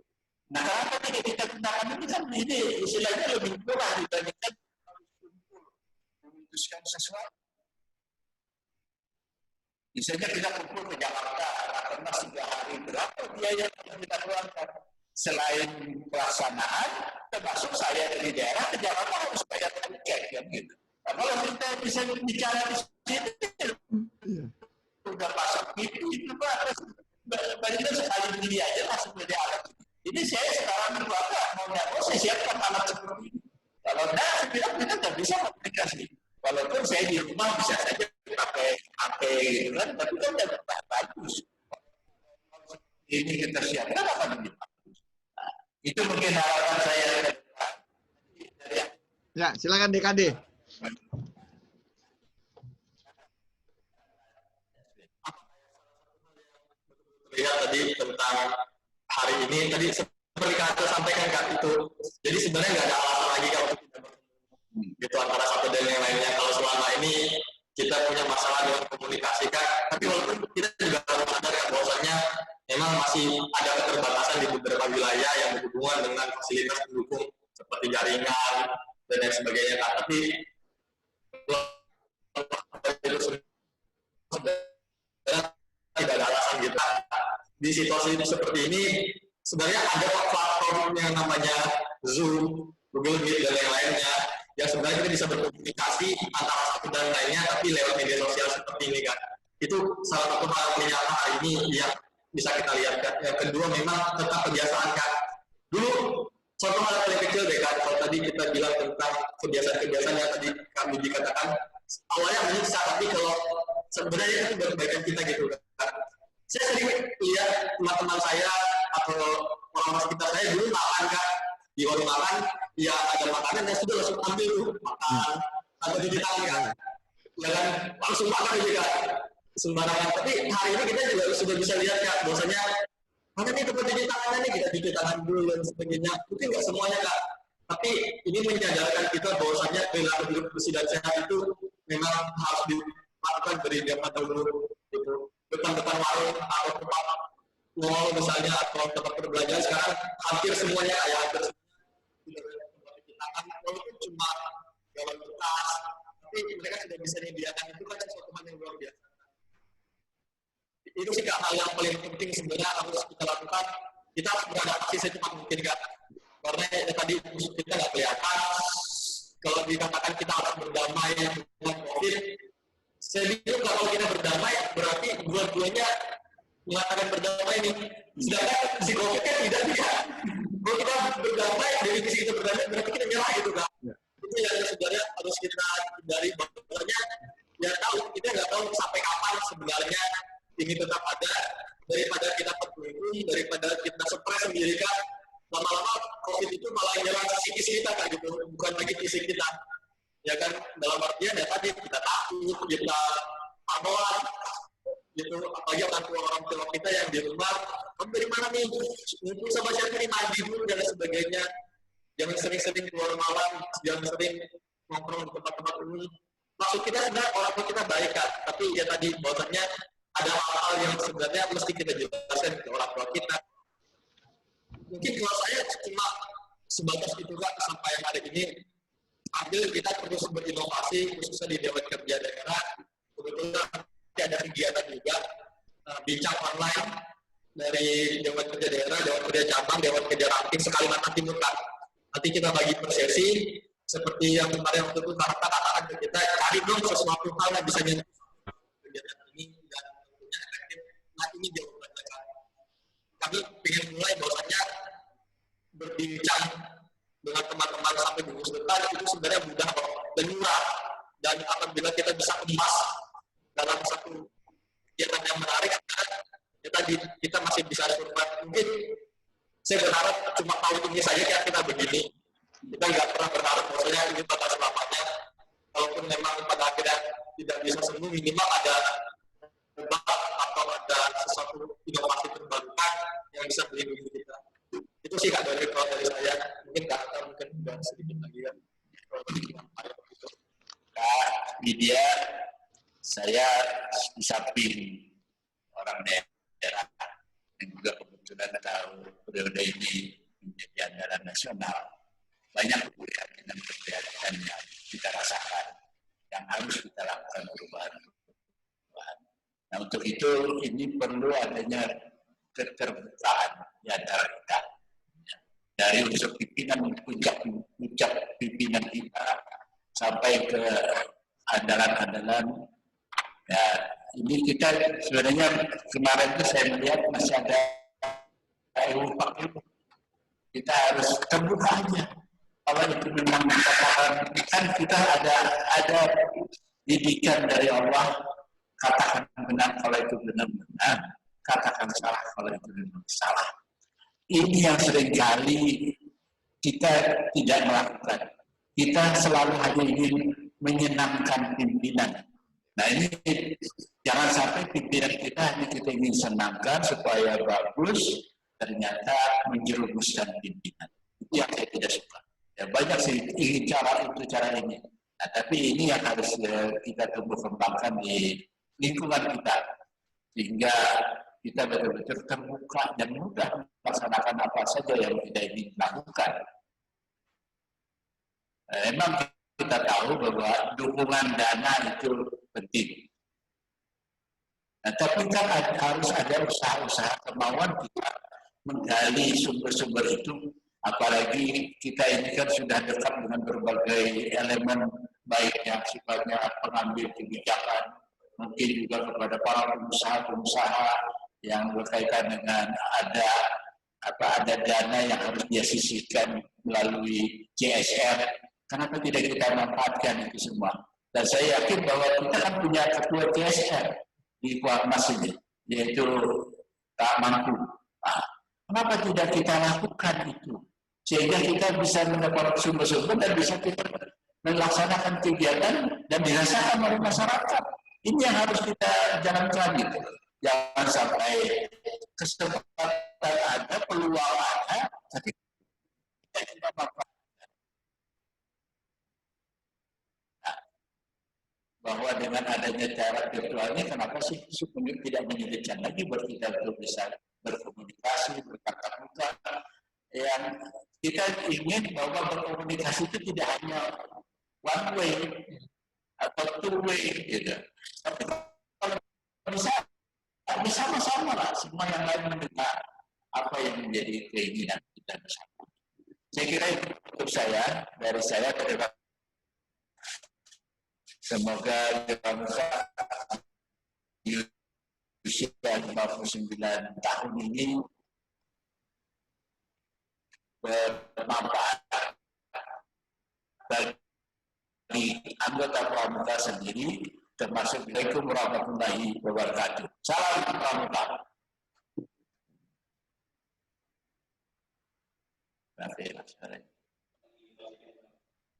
Nah, kenapa tidak kita gunakan ini kan ini istilahnya lebih murah dibandingkan memutuskan sesuatu. Misalnya kita kumpul ke Jakarta, karena 3 hari berapa biaya yang kita keluarkan? Selain pelaksanaan, termasuk saya dari daerah ke Jakarta harus bayar tiket, kan gitu. Nah, kalau kita bisa bicara di sini, udah pasang itu banyak sekali beli aja langsung beli alat. Ini saya sekarang berkata mau nggak mau saya siapkan alat seperti ini. Kalau enggak, saya bilang kita nggak bisa aplikasi. Walaupun saya di rumah bisa saja pakai HP gitu kan, tapi kan nggak bagus. Ini kita siapkan apa namanya? Itu mungkin harapan saya. Ya, silakan DKD. Lihat tadi tentang hari ini, tadi seperti Kak sampaikan Kak itu, jadi sebenarnya nggak ada alasan lagi kalau kita gitu antara satu dan yang lainnya. Kalau selama ini kita punya masalah dengan komunikasi Kak, tapi walaupun kita juga harus sadar Kak bahwasanya memang masih ada keterbatasan di beberapa wilayah yang berhubungan dengan fasilitas pendukung seperti jaringan dan lain sebagainya Kak. Tapi tidak ada alasan kita di situasi seperti ini. Sebenarnya ada platform yang namanya Zoom, Google Meet dan yang lainnya yang sebenarnya kita bisa berkomunikasi antara satu dan lainnya tapi lewat media sosial seperti ini Kak. Itu salah satu hal nyata hari ini yang bisa kita lihat Kak. Yang kedua memang tetap kebiasaan Kak. Dulu contoh hal paling kecil deh Kak, kalau tadi kita bilang tentang kebiasaan-kebiasaan yang tadi kami dikatakan awalnya menyiksa, tapi kalau sebenarnya itu kebaikan kita gitu Kak. Saya sering lihat teman-teman saya atau orang sekitar saya dulu makan Kak, di warung makan, ya ada makanan yang sudah langsung ambil tuh, makan, atau cuci tangan Kak. Ya kan, langsung makan aja Kak, sembarangan. Tapi hari ini kita juga sudah bisa lihat Kak, bahwasanya mana nih tempat cuci tangannya nih, kita cuci tangan dulu dan sebagainya. Mungkin nggak semuanya Kak, tapi ini menyadarkan kita bahwasanya perilaku hidup bersih dan sehat itu memang harus dilakukan dari zaman dahulu. Gitu. Depan-depan warung atau tempat mall misalnya atau tempat perbelanjaan sekarang hampir semuanya kayak hampir tempat cuci tangan, walaupun cuma galon bekas, tapi mereka sudah bisa menyediakan itu kan suatu hal yang luar biasa. Itu sih Kak, hal yang paling penting sebenarnya harus kita lakukan. Kita harus beradaptasi secepat mungkin Kak, karena ya, tadi musuh kita nggak kelihatan. Kalau dikatakan kita harus berdamai dengan COVID, saya bilang kalau kita berdamai berarti dua-duanya mengatakan berdamai nih. Sedangkan si COVID kan tidak juga. Kalau kita berdamai, definisi kita berdamai berarti kita nyerah gitu Kak. Itu yang sebenarnya harus kita hindari, bahwasanya ya tahu, kita nggak tahu sampai kapan sebenarnya ini tetap ada. Daripada kita terpuruk, daripada kita stres sendiri Kak, lama-lama COVID itu malah nyerang psikis kita Kak gitu, bukan lagi fisik kita. Ya kan, dalam artian ya tadi kita takut, kita parnoan gitu, apalagi orang tua kita yang di rumah, kamu dari mana nih, ngumpul sama siapa nih, mandi dulu dan sebagainya. Jangan sering-sering keluar malam, jangan sering nongkrong di tempat-tempat umum. Maksud kita sebenarnya orang tua kita baik Kak, tapi ya tadi bahwasannya ada hal-hal yang sebenarnya mesti kita jelaskan ke orang tua kita. Mungkin kalau saya cuma sebatas itu Kak, sampai hari ini ambil kita terus berinovasi khususnya di Dewan Kerja Daerah. Kebetulan ada kegiatan juga bincang online dari Dewan Kerja Daerah, Dewan Kerja Cabang, Dewan Kerja Ranting Kalimantan Timur Kak. Nanti kita bagi per sesi seperti yang kemarin waktu itu katakan ke kita, cari dong sesuatu hal yang bisa nyentuh kegiatan ini dan tentunya efektif. Nah ini jawabannya Kak. kami ingin mulai bahwasanya berbincang dengan teman-teman sampai di depan itu sebenarnya mudah dan murah, dan apabila kita bisa emas dalam satu kegiatan yang menarik, kita masih bisa survive. Mungkin saya berharap cuma tahun ini saja ya kita begini, kita nggak pernah berharap bahwasanya ini bakal selamanya. Kalaupun memang pada akhirnya tidak bisa sembuh, minimal ada obat atau ada sesuatu inovasi terbarukan yang bisa melindungi kita. Itu sih Kak dari saya. Mungkin Kak mungkin juga sedikit lagi ya. Kak Widya, saya di samping orang daerah yang juga kebetulan tahu periode ini menjadi andalan nasional, banyak kegiatan yang kita rasakan yang harus kita lakukan perubahan. Nah, untuk itu ini perlu adanya keterbukaan di antara kita. Dari unsur pimpinan, puncak pimpinan kita sampai ke andalan-andalan. Ya, ini kita sebenarnya kemarin itu saya melihat masih ada kita harus terbuka aja. Kalau itu memang katakan, kan kita ada didikan dari Allah, katakan benar kalau itu benar-benar, katakan salah kalau itu benar salah. Ini yang seringkali kita tidak melakukan. Kita selalu hanya ingin menyenangkan pimpinan. Nah ini jangan sampai pimpinan kita hanya kita ingin senangkan supaya bagus, ternyata menjerumuskan pimpinan. Itu yang saya tidak suka. Ya, banyak sih ingin cara ini. Nah, tapi ini yang harus kita tumbuh kembangkan di lingkungan kita, sehingga kita betul-betul terbuka dan mudah melaksanakan apa saja yang kita ingin lakukan. Memang kita tahu bahwa dukungan dana itu penting. Nah, tapi kan harus ada usaha-usaha kemauan kita menggali sumber-sumber itu. Apalagi kita ini kan sudah dekat dengan berbagai elemen, baik yang sifatnya pengambil kebijakan, mungkin juga kepada para pengusaha-pengusaha yang berkaitan dengan ada dana yang harus dia sisihkan melalui CSR. Kenapa tidak kita manfaatkan itu semua? Dan saya yakin bahwa kita kan punya ketua CSR di Kuarmas ini, yaitu Pak Mangku. Kenapa tidak kita lakukan itu? Sehingga kita bisa mendapat sumber-sumber dan bisa kita melaksanakan kegiatan dan dirasakan oleh masyarakat. Ini yang harus kita jalankan gitu. Jangan sampai kesempatan ada, peluang ada, tapi kita manfaatkan. Bahwa dengan adanya cara virtual ini, kenapa sih tidak menyulitkan lagi buat kita untuk bisa berkomunikasi, bertatap muka, yang kita ingin bahwa berkomunikasi itu tidak hanya one way atau two way gitu. Tapi kalau bisa bersama-sama lah semua yang lain mendengar apa yang menjadi keinginan kita bersama. Saya kira itu untuk saya, dari saya terima kasih. Semoga bangsa di usia 59 tahun ini bermanfaat bagi anggota pramuka sendiri, termasuk Assalamualaikum warahmatullahi wabarakatuh. Salam pramuka.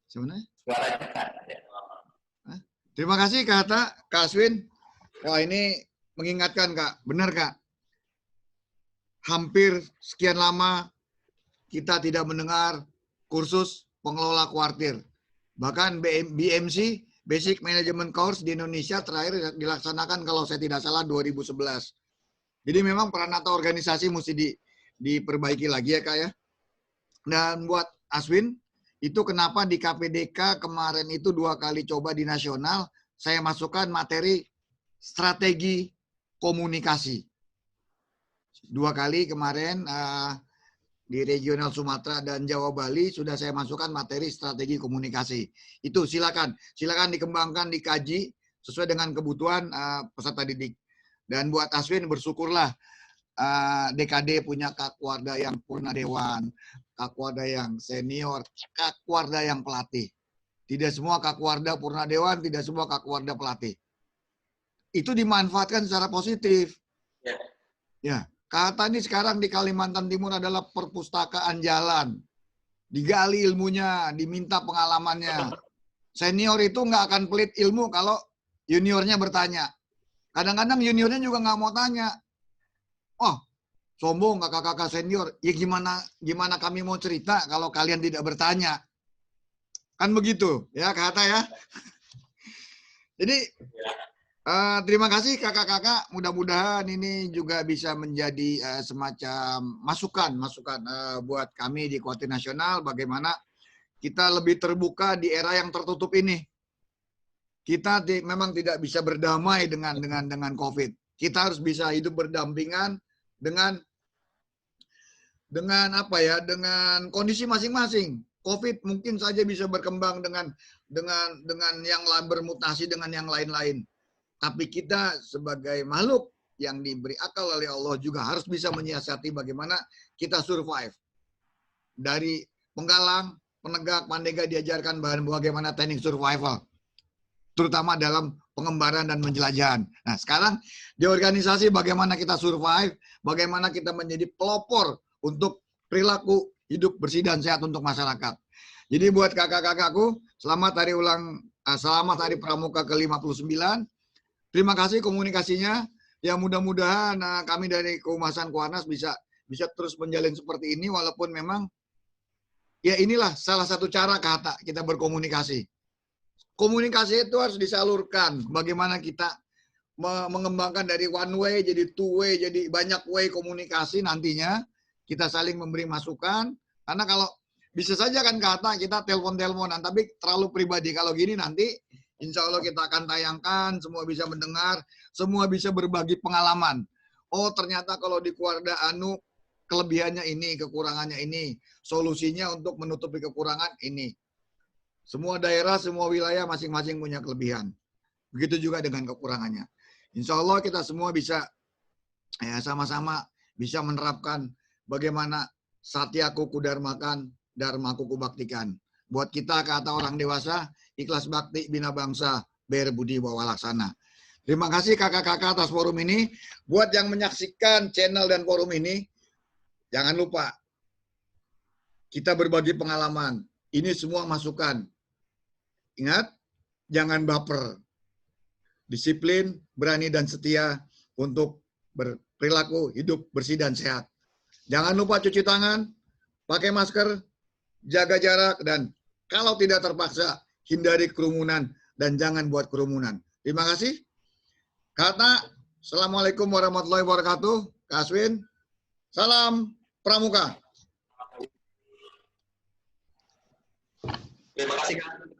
Suaranya kan ya. Terima kasih Kak Hatta, Kak Aswin. Wah ini mengingatkan Kak, benar Kak. Hampir sekian lama kita tidak mendengar kursus pengelola kuartir. Bahkan BMC, Basic Management Course di Indonesia terakhir dilaksanakan kalau saya tidak salah 2011. Jadi memang peranata organisasi mesti diperbaiki lagi ya Kak ya. Dan buat Aswin, itu kenapa di KPDK kemarin itu 2 kali coba di nasional, saya masukkan materi strategi komunikasi. 2 kali kemarin di regional Sumatera dan Jawa Bali sudah saya masukkan materi strategi komunikasi. Itu silakan dikembangkan, dikaji sesuai dengan kebutuhan peserta didik. Dan buat Aswin bersyukurlah DKD punya Kakwarda yang Purnadewan, Kakwarda yang senior, Kakwarda yang pelatih. Tidak semua Kakwarda Purnadewan, tidak semua Kakwarda pelatih. Itu dimanfaatkan secara positif. Ya. Ya, kata ini sekarang di Kalimantan Timur adalah perpustakaan jalan. Digali ilmunya, diminta pengalamannya. Senior itu nggak akan pelit ilmu kalau juniornya bertanya. Kadang-kadang juniornya juga nggak mau tanya. Oh, sombong kakak-kakak senior. Ya gimana kami mau cerita kalau kalian tidak bertanya. Kan begitu, ya kata ya. Jadi terima kasih kakak-kakak. Mudah-mudahan ini juga bisa menjadi semacam masukan buat kami di Kuartir Nasional. Bagaimana kita lebih terbuka di era yang tertutup ini. Kita memang tidak bisa berdamai dengan COVID. Kita harus bisa hidup berdampingan dengan apa ya? Dengan kondisi masing-masing. COVID mungkin saja bisa berkembang dengan yang bermutasi dengan yang lain-lain. Tapi kita sebagai makhluk yang diberi akal oleh Allah juga harus bisa menyiasati bagaimana kita survive. Dari penggalang, penegak, pandega diajarkan bagaimana teknik survival. Terutama dalam pengembaraan dan penjelajahan. Nah, sekarang di organisasi bagaimana kita survive, bagaimana kita menjadi pelopor untuk perilaku hidup bersih dan sehat untuk masyarakat. Jadi buat kakak-kakakku, selamat hari Pramuka ke-59. Terima kasih komunikasinya. Ya mudah-mudahan kami dari Kehumasan Kuarnas bisa terus menjalin seperti ini walaupun memang ya inilah salah satu cara kata kita berkomunikasi. Komunikasi itu harus disalurkan. Bagaimana kita mengembangkan dari one way jadi two way, jadi banyak way komunikasi nantinya. Kita saling memberi masukan. Karena kalau bisa saja kan kata kita telepon-teleponan, tapi terlalu pribadi. Kalau gini nanti insya Allah kita akan tayangkan, semua bisa mendengar, semua bisa berbagi pengalaman. Oh ternyata kalau di Kuarda Anu kelebihannya ini, kekurangannya ini, solusinya untuk menutupi kekurangan ini. Semua daerah, semua wilayah masing-masing punya kelebihan. Begitu juga dengan kekurangannya. Insya Allah kita semua bisa ya sama-sama bisa menerapkan bagaimana satyaku kudarmakan, dharmaku kubaktikan. Buat kita kata orang dewasa, ikhlas bakti bina bangsa, berbudi bawa laksana. Terima kasih kakak-kakak atas forum ini. Buat yang menyaksikan channel dan forum ini, jangan lupa kita berbagi pengalaman. Ini semua masukan. Ingat, jangan baper. Disiplin, berani dan setia untuk berperilaku hidup bersih dan sehat. Jangan lupa cuci tangan, pakai masker, jaga jarak, dan kalau tidak terpaksa, hindari kerumunan dan jangan buat kerumunan. Terima kasih. Kata, Assalamualaikum warahmatullahi wabarakatuh. Kak Aswin, salam Pramuka. Terima kasih, Kak.